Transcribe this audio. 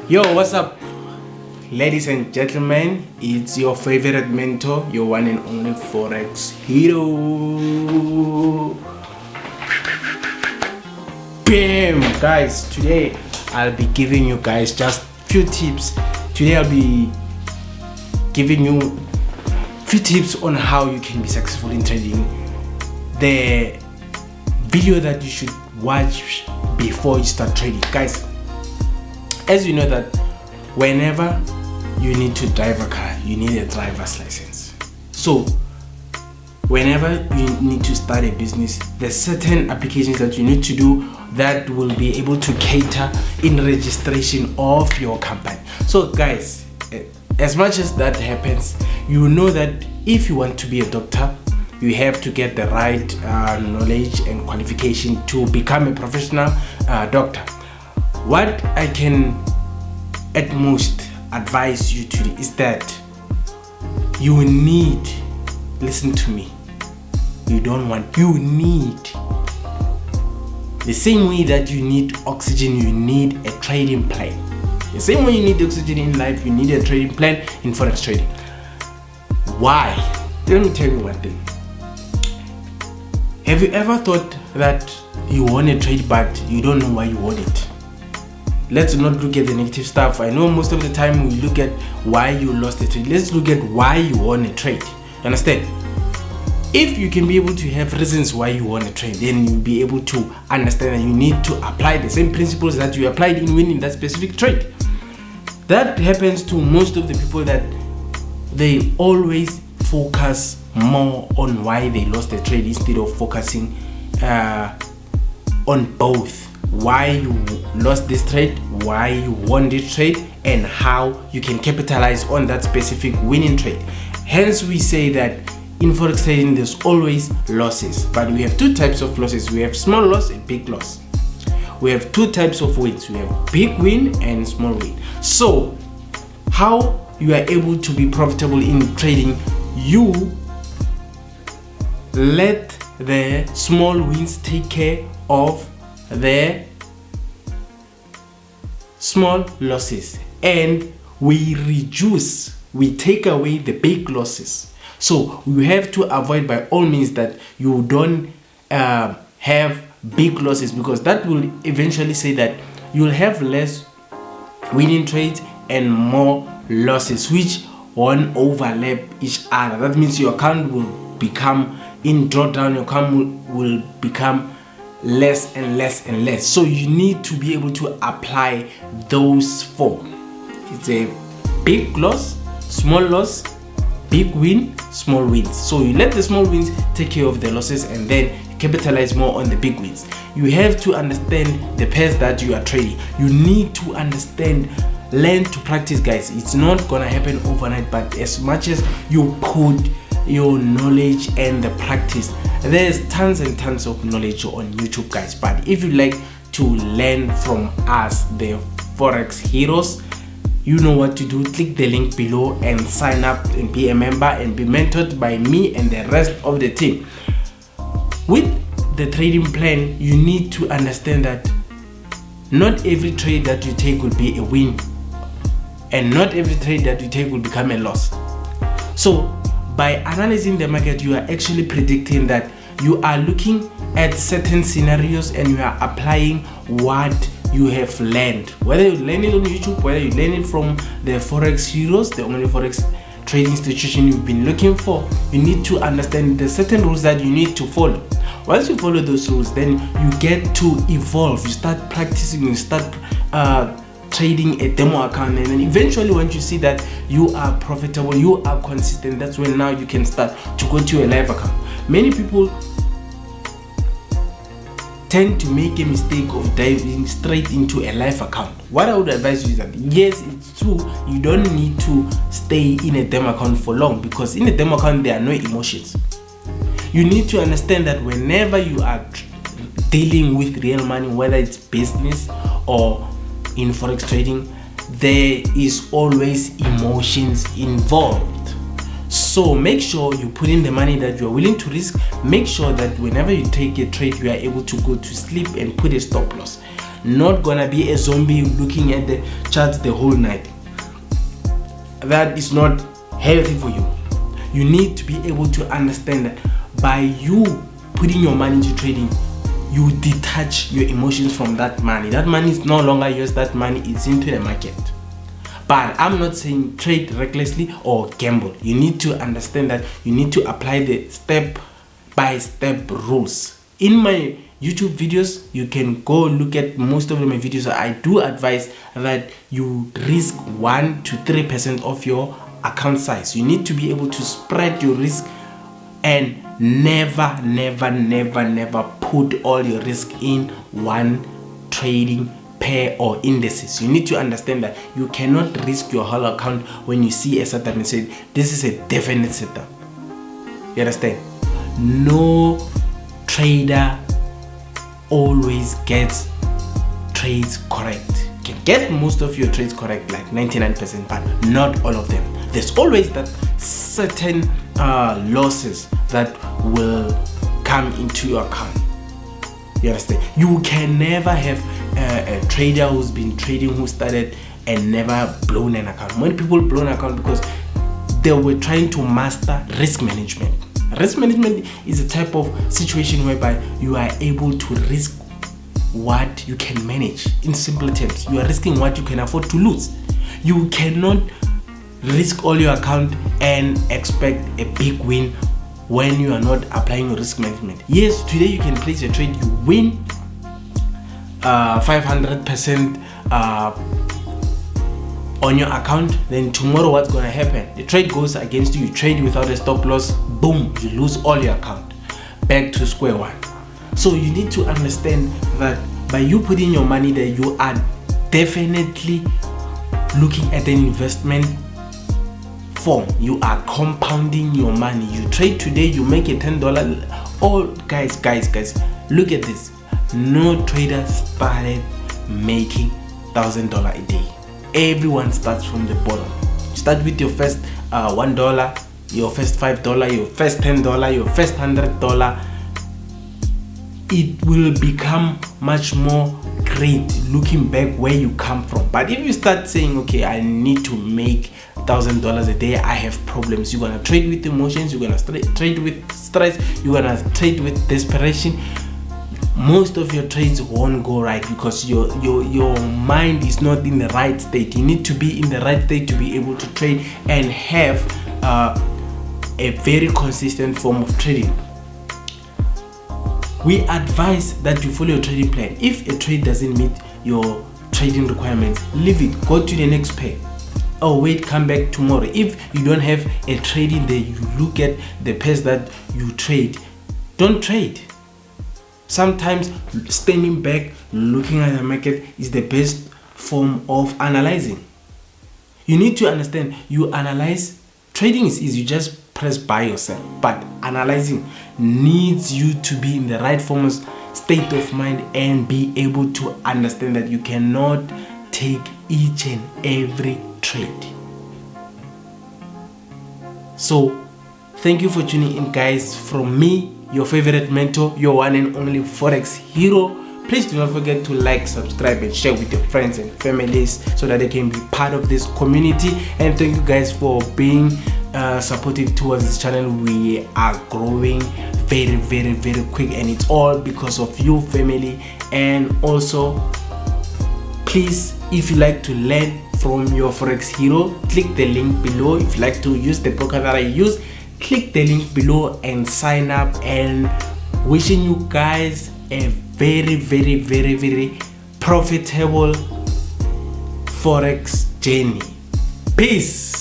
Yo, what's up, ladies and gentlemen? It's your favorite mentor, your one and only Forex hero. Bam! Guys, today I'll be giving you guys just few tips. Today I'll be giving you few tips on how you can be successful in trading. The video that you should watch before you start trading. Guys, as you know that whenever you need to drive a car, you need a driver's license. So whenever you need to start a business, there's certain applications that you need to do that will be able to cater in registration of your company. So guys, as much as that happens, you know that if you want to be a doctor, you have to get the right knowledge and qualification to become a professional doctor. What I can at most advise you to do is that you need, listen to me, you need the same way that you need oxygen, you need a trading plan. The same way you need oxygen in life, you need a trading plan in forex trading. Why? Let me tell you one thing. Have you ever thought that you want to trade but you don't know why you want it? Let's not look at the negative stuff. I know most of the time we look at why you lost the trade. Let's look at why you want to trade. You understand? If you can be able to have reasons why you want to trade, then you'll be able to understand that you need to apply the same principles that you applied in winning that specific trade. That happens to most of the people, that they always focus more on why they lost the trade instead of focusing on both. Why you lost this trade, why you won this trade, and how you can capitalize on that specific winning trade. Hence we say that in forex trading there's always losses, but we have two types of losses. We have small loss and big loss. We have two types of wins. We have big win and small win. So how you are able to be profitable in trading, you let the small wins take care of the small losses, and we take away the big losses. So you have to avoid by all means that you don't have big losses, because that will eventually say that you'll have less winning trades and more losses, which won't overlap each other. That means your account will become in drawdown, your account will become less and less and less. So you need to be able to apply those four. It's a big loss, small loss, big win, small wins. So you let the small wins take care of the losses and then capitalize more on the big wins. You have to understand the pairs that you are trading. You need to understand, learn to practice, guys. It's not gonna happen overnight, but as much as you put your knowledge and the practice, there's tons and tons of knowledge on YouTube, guys. But if you like to learn from us, the forex heroes, you know what to do. Click the link below and sign up and be a member and be mentored by me and the rest of the team. With the trading plan, you need to understand that not every trade that you take will be a win, and not every trade that you take will become a loss. So by analyzing the market, you are actually predicting that you are looking at certain scenarios and you are applying what you have learned. Whether you learn it on YouTube, whether you learn it from the Forex Heroes, the only Forex trading institution you've been looking for, you need to understand the certain rules that you need to follow. Once you follow those rules, then you get to evolve. You start practicing, you start trading a demo account, and then eventually once you see that you are profitable, you are consistent, that's when now you can start to go to a live account. Many people tend to make a mistake of diving straight into a live account. What I would advise you is that yes, it's true, you don't need to stay in a demo account for long, because in a demo account there are no emotions. You need to understand that whenever you are dealing with real money, whether it's business or in forex trading, there is always emotions involved. So make sure you put in the money that you are willing to risk. Make sure that whenever you take a trade, you are able to go to sleep and put a stop loss. not gonna be a zombie looking at the charts the whole night. That is not healthy for you. You need to be able to understand that by you putting your money into trading, you detach your emotions from that money. That money is no longer yours, that money is into the market. But I'm not saying trade recklessly or gamble. You need to understand that you need to apply the step-by-step rules. In my YouTube videos, you can go look at most of my videos. I do advise that you risk 1 to 3% of your account size. You need to be able to spread your risk and never put all your risk in one trading pair or indices. You need to understand that you cannot risk your whole account when you see a setup and say this is a definite setup. You understand? No trader always gets trades correct. You can get most of your trades correct, like 99%, but not all of them. There's always that certain losses that will come into your account. You understand? You can never have a trader who's been trading, who started and never blown an account. Many people blow an account because they were trying to master risk management. Risk management is a type of situation whereby you are able to risk what you can manage. In simple terms, you are risking what you can afford to lose. You cannot risk all your account and expect a big win when you are not applying risk management. Yes, today you can place a trade, you win 500% on your account. Then tomorrow what's going to happen? The trade goes against you. You trade without a stop loss, boom, you lose all your account, back to square one. So you need to understand that by you putting your money there, you are definitely looking at an investment form. You are compounding your money. You trade today, you make a $10. Oh, guys, look at this. No trader started making $1,000 a day. Everyone starts from the bottom. You start with your first $1, your first $5, your first $10, your first $100. It will become much more great looking back where you come from. But if you start saying, okay, I need to make $1,000 a day, I have problems. You're gonna trade with emotions, you're gonna trade with stress, you're gonna trade with desperation. Most of your trades won't go right because your mind is not in the right state. You need to be in the right state to be able to trade and have a very consistent form of trading. We advise that you follow your trading plan. If a trade doesn't meet your trading requirements, leave it, go to the next pair. Oh wait, come back tomorrow. If you don't have a trading day, you look at the pairs that you trade. Don't trade. Sometimes standing back, looking at the market is the best form of analyzing. You need to understand, you analyze. Trading is easy, you just press buy yourself, but analyzing needs you to be in the right form of state of mind and be able to understand that you cannot take each and every trade. So thank you for tuning in, guys. From me, your favorite mentor, your one and only Forex hero. Please do not forget to like, subscribe and share with your friends and families so that they can be part of this community. And thank you guys for being supportive towards this channel. We are growing very quick, and it's all because of you, family. And also, please, if you like to learn from your Forex hero, click the link below. If you like to use the broker that I use, click the link below and sign up. And wishing you guys a very profitable Forex journey. Peace.